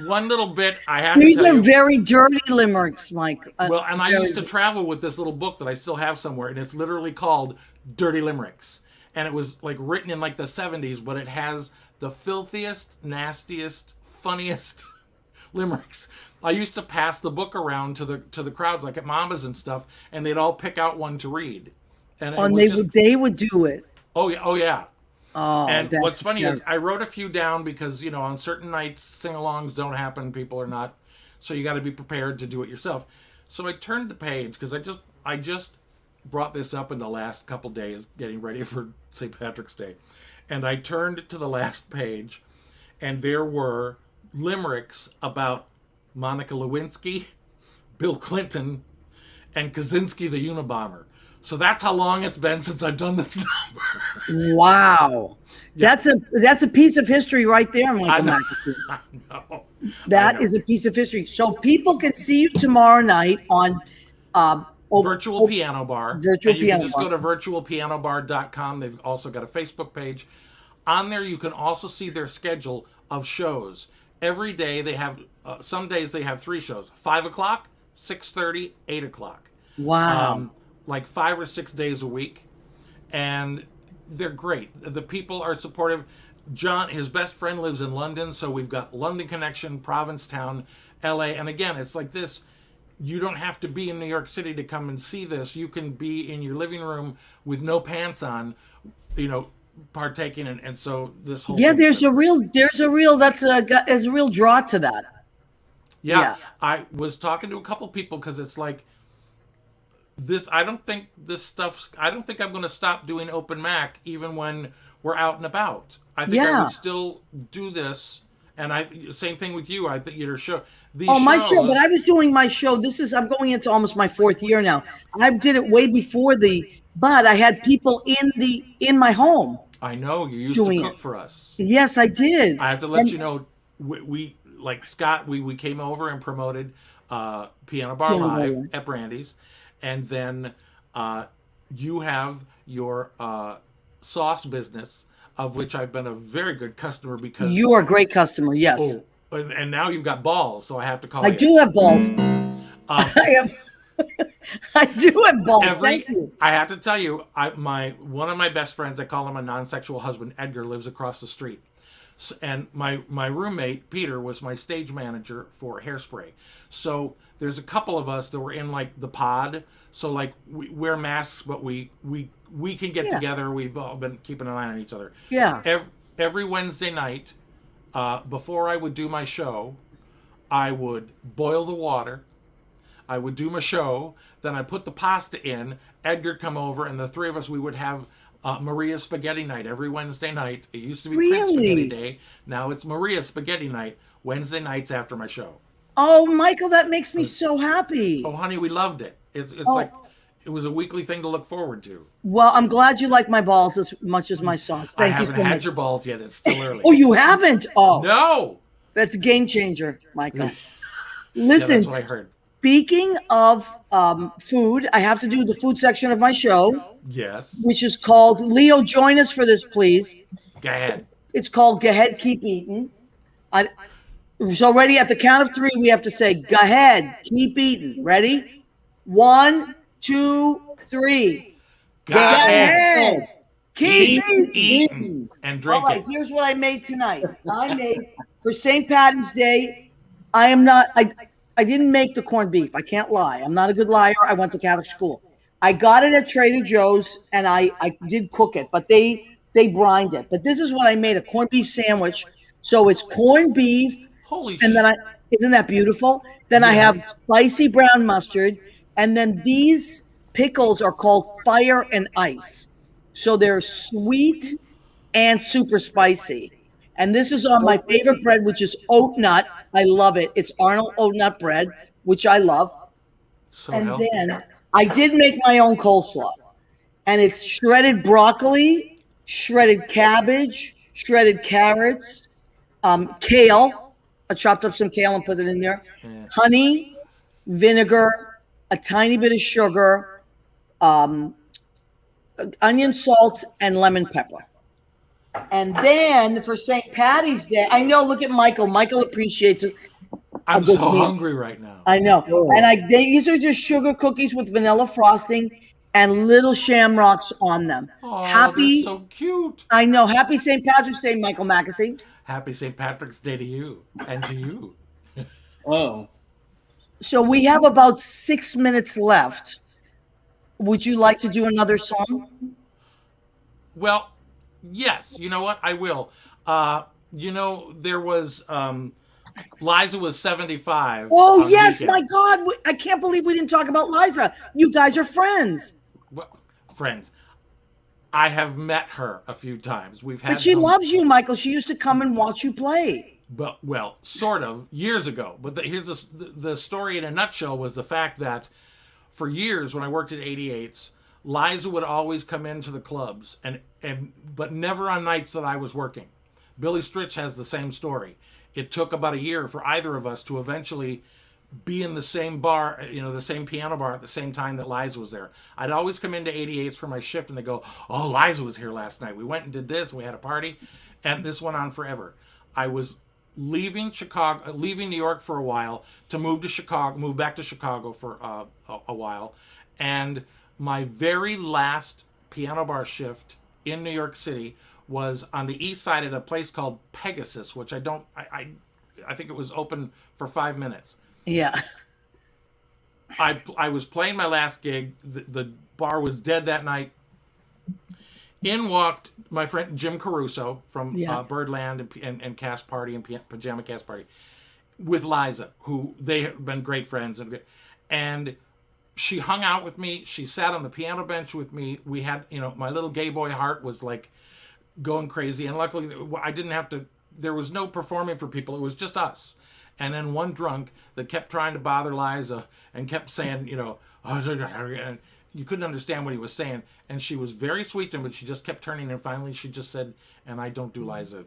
one little bit I have These to tell are you. very dirty limericks, Mike. Well, and I used to travel with this little book that I still have somewhere, and it's literally called Dirty Limericks. And it was like written in like the 70s, but it has the filthiest, nastiest, funniest limericks. I used to pass the book around to the crowds, like at Mama's and stuff, and they'd all pick out one to read. And they would do it. Oh yeah, oh yeah. Oh, and that's what's funny scary. is I wrote a few down because, on certain nights sing-alongs don't happen, people are not, so you got to be prepared to do it yourself. So I turned the page because I just brought this up in the last couple days, getting ready for St. Patrick's Day, and I turned to the last page, and there were limericks about Monica Lewinsky, Bill Clinton, and Kaczynski the Unabomber. So that's how long it's been since I've done this number. Wow. Yeah. That's a piece of history right there, Michael McAssey. I know. That is a piece of history. So people can see you tomorrow night on Virtual Piano Bar. Virtual and you Piano can just Bar. go to virtualpianobar.com. They've also got a Facebook page. On there, you can also see their schedule of shows. Every day they have, some days they have 3 shows. 5 o'clock, 6:30, 8 o'clock. Wow. Like 5 or 6 days a week. And they're great. The people are supportive. John, his best friend, lives in London, so we've got London connection, Provincetown, LA. And again, it's like this. You don't have to be in New York City to come and see this. You can be in your living room with no pants on, partaking. And so this whole thing, there's a real there's a real draw to that. Yeah. I was talking to a couple people because it's like this. I don't think I'm going to stop doing open Mac even when we're out and about. I think I would still do this. And same thing with you. I think your show. My show, but I was doing my show. I'm going into almost my 4th year now. I did it way before but I had people in my home. I know you used to cook for us. Yes, I did. I have to let you know, we like Scott, we came over and promoted Piano Bar Live at Brandy's, and then you have your sauce business, of which I've been a very good customer because you are a great customer. Yes. Oh, and now you've got balls, so I have to call you. I do have balls. I do have balls. Thank you. I have to tell you, one of my best friends, I call him a non-sexual husband, Edgar, lives across the street. So, and my roommate, Peter, was my stage manager for Hairspray. So there's a couple of us that were in like the pod. So like we wear masks, but we can get together. We've all been keeping an eye on each other. Yeah. Every Wednesday night, before I would do my show, I would boil the water. I would do my show. Then I put the pasta in. Edgar come over, and the 3 of us, we would have Maria Spaghetti Night every Wednesday night. It used to be Prince Spaghetti Day. Now it's Maria Spaghetti Night, Wednesday nights after my show. Oh, Michael, that makes me so happy. Oh, honey, we loved it. It's like it was a weekly thing to look forward to. Well, I'm glad you like my balls as much as my sauce. Thank you so much. I haven't had your balls yet. It's still early. Oh, you haven't? Oh. No. That's a game changer, Michael. Listen, that's what I heard. Speaking of food, I have to do the food section of my show. Yes. Which is called, Leo, join us for this, please. Go ahead. It's called Go Ahead, Keep Eating. So ready, at the count of 3, we have to say, go ahead, keep eating. Ready? 1, 2, 3. Go ahead. Keep eating. And drink All right, here's what I made tonight. I made, for St. Patty's Day, I didn't make the corned beef. I can't lie. I'm not a good liar. I went to Catholic school. I got it at Trader Joe's, and I did cook it, but they brined it. But this is what I made, a corned beef sandwich. So it's corned beef. Holy and then isn't that beautiful? Then I have spicy brown mustard, and then these pickles are called fire and ice. So they're sweet and super spicy. And this is on my favorite bread, which is oat nut. I love it. It's Arnold oat nut bread, which I love. So And healthy. then I did make my own coleslaw. And it's shredded broccoli, shredded cabbage, shredded carrots, kale. I chopped up some kale and put it in there. Yeah. Honey, vinegar, a tiny bit of sugar, onion, salt, and lemon pepper. And then for St. Patty's Day, I know, look at Michael. Michael appreciates it. I'm good so meal. hungry right now. I know. And these are just sugar cookies with vanilla frosting and little shamrocks on them. Oh, Happy, they're so cute. I know. Happy St. Patrick's Day, Michael McAssey. Happy St. Patrick's Day to you and to you. Oh. So we have about 6 minutes left. Would you like to do another song? Well, yes. You know what? I will. There was Liza was 75. Oh, on yes. weekend. My God. I can't believe we didn't talk about Liza. You guys are friends. Well, friends. I have met her a few times. We've had But she some- loves you, Michael. She used to come and watch you play. But well, sort of years ago. But here's the story in a nutshell was the fact that for years when I worked at 88's, Liza would always come into the clubs but never on nights that I was working. Billy Stritch has the same story. It took about a year for either of us to eventually be in the same bar, the same piano bar at the same time that Liza was there. I'd always come into 88's for my shift and they go, "Oh, Liza was here last night. We went and did this and we had a party." And this went on forever. I was leaving New York for a while to move back to Chicago for a while. And my very last piano bar shift in New York City was on the east side at a place called Pegasus, which I think it was open for 5 minutes. Yeah. I was playing my last gig. The bar was dead that night. In walked my friend Jim Caruso from Birdland and Cast Party and Pajama Cast Party with Liza, who they have been great friends. And she hung out with me. She sat on the piano bench with me. We had, my little gay boy heart was like going crazy. And luckily I didn't have to, there was no performing for people. It was just us. And then one drunk that kept trying to bother Liza and kept saying, and you couldn't understand what he was saying. And she was very sweet to him, but she just kept turning. And finally she just said, and I don't do Liza.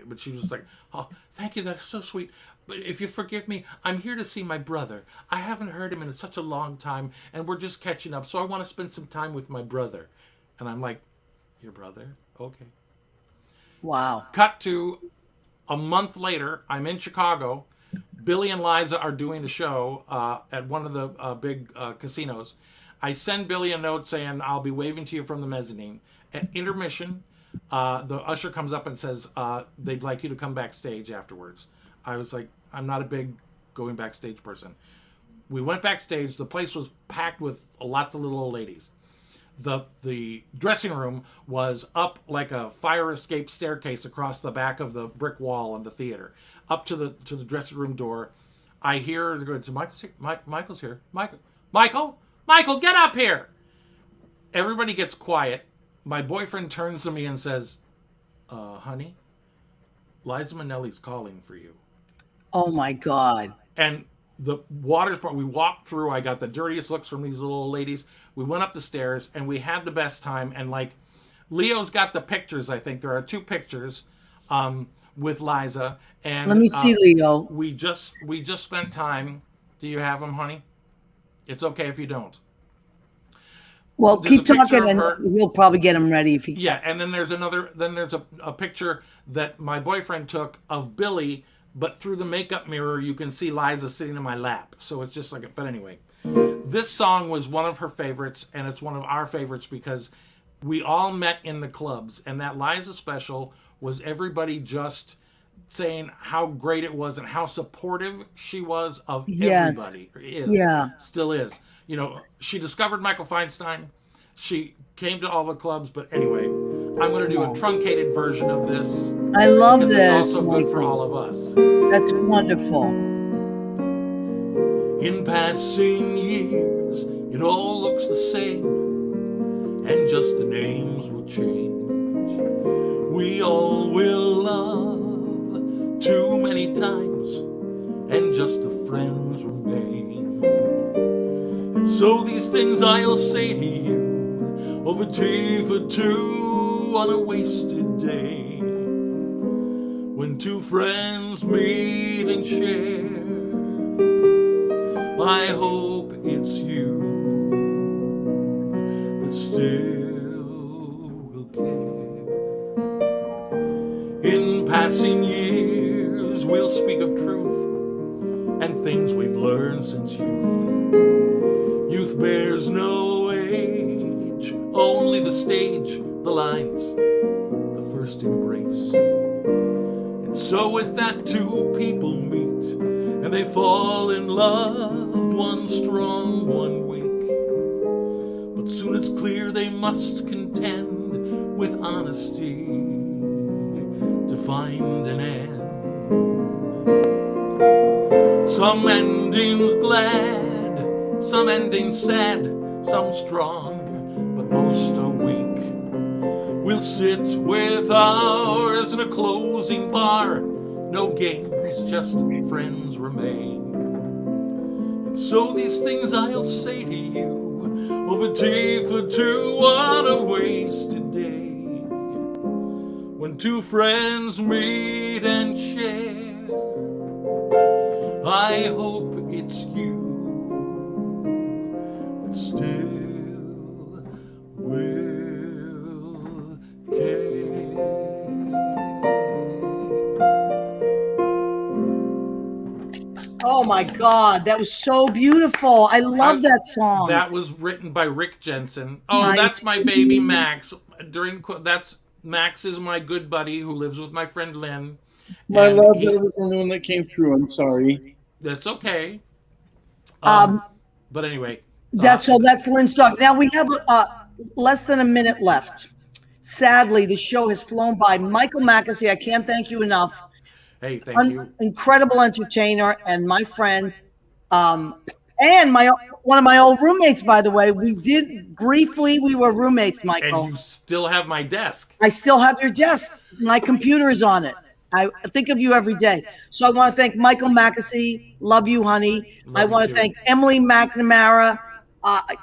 But she was like, "Oh, thank you. That's so sweet. But if you forgive me, I'm here to see my brother. I haven't heard him in such a long time, and we're just catching up. So I want to spend some time with my brother." And I'm like, "Your brother? Okay." Wow. Cut to a month later, I'm in Chicago. Billy and Liza are doing the show at one of the big casinos. I send Billy a note saying, "I'll be waving to you from the mezzanine." At intermission, the usher comes up and says, they'd like you to come backstage afterwards. I was like, I'm not a big going backstage person. We went backstage. The place was packed with lots of little old ladies. The dressing room was up like a fire escape staircase across the back of the brick wall in the theater, up to the dressing room door. I hear her go to Michael's here. Michael, get up here. Everybody gets quiet. My boyfriend turns to me and says, "Honey, Liza Minnelli's calling for you." Oh my God. And the water's part, we walked through. I got the dirtiest looks from these little ladies. We went up the stairs and we had the best time. And like, Leo's got the pictures. I think there are 2 pictures with Liza. And let me see, Leo. We just spent time. Do you have them, honey? It's okay if you don't. Well, There's keep a picture talking, of and we'll probably get him ready if you. Yeah, and then there's a picture that my boyfriend took of Billy, but through the makeup mirror you can see Liza sitting in my lap. So it's just like, but anyway, this song was one of her favorites, and it's one of our favorites because we all met in the clubs, and that Liza special was everybody just saying how great it was and how supportive she was of everybody. Still is. She discovered Michael Feinstein. She came to all the clubs, but anyway, I'm going to do a truncated version of this. I love this. It's also good for all of us. That's wonderful. In passing years, It all looks the same, and just the names will change. We all will love too many times, and just the friends remain. And so these things I'll say to you over tea for two on a wasted day, when two friends meet and share. I hope it's you that still will care. In passing years we'll speak of truth and things we've learned since youth. Youth bears no age, only the stage, the lines, the first embrace. And so with that two people meet, and they fall in love, one strong, one weak. But soon it's clear they must contend with honesty to find an end. Some endings glad, some endings sad, some strong, but most are weak. We'll sit with ours in a closing bar, no games, just friends remain. And so these things I'll say to you over tea for two on a wasted day, when two friends meet and share. I hope it's you that still will care. Oh my God, that was so beautiful. I love that song. That was written by Rick Jensen. Oh, that's my baby Max. Max is my good buddy who lives with my friend Lynn. My love, that was the only one that came through. I'm sorry. That's okay. But anyway. That's Lynn's dog. Now we have less than a minute left. Sadly, the show has flown by. Michael McAssey, I can't thank you enough. Hey, thank you. Incredible entertainer and my friend, and one of my old roommates, by the way. We were roommates, Michael. And you still have my desk. I still have your desk. My computer is on it. I think of you every day. So I want to thank Michael McAssey. Love you, honey. I want to thank Emily McNamara. I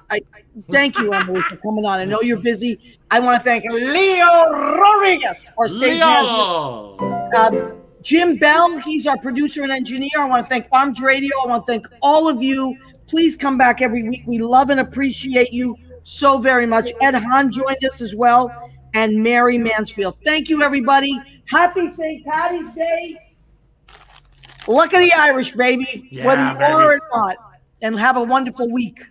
thank you, Emily, for coming on. I know you're busy. I want to thank Leo Rodriguez, our stage manager. Jim Bell, he's our producer and engineer. I want to thank Armed Radio. I want to thank all of you. Please come back every week. We love and appreciate you so very much. Ed Hahn joined us as well, and Mary Mansfield. Thank you, everybody. Happy St. Patty's Day. Luck of the Irish, baby, whether you are or not. And have a wonderful week.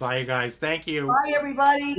Bye, you guys. Thank you. Bye, everybody.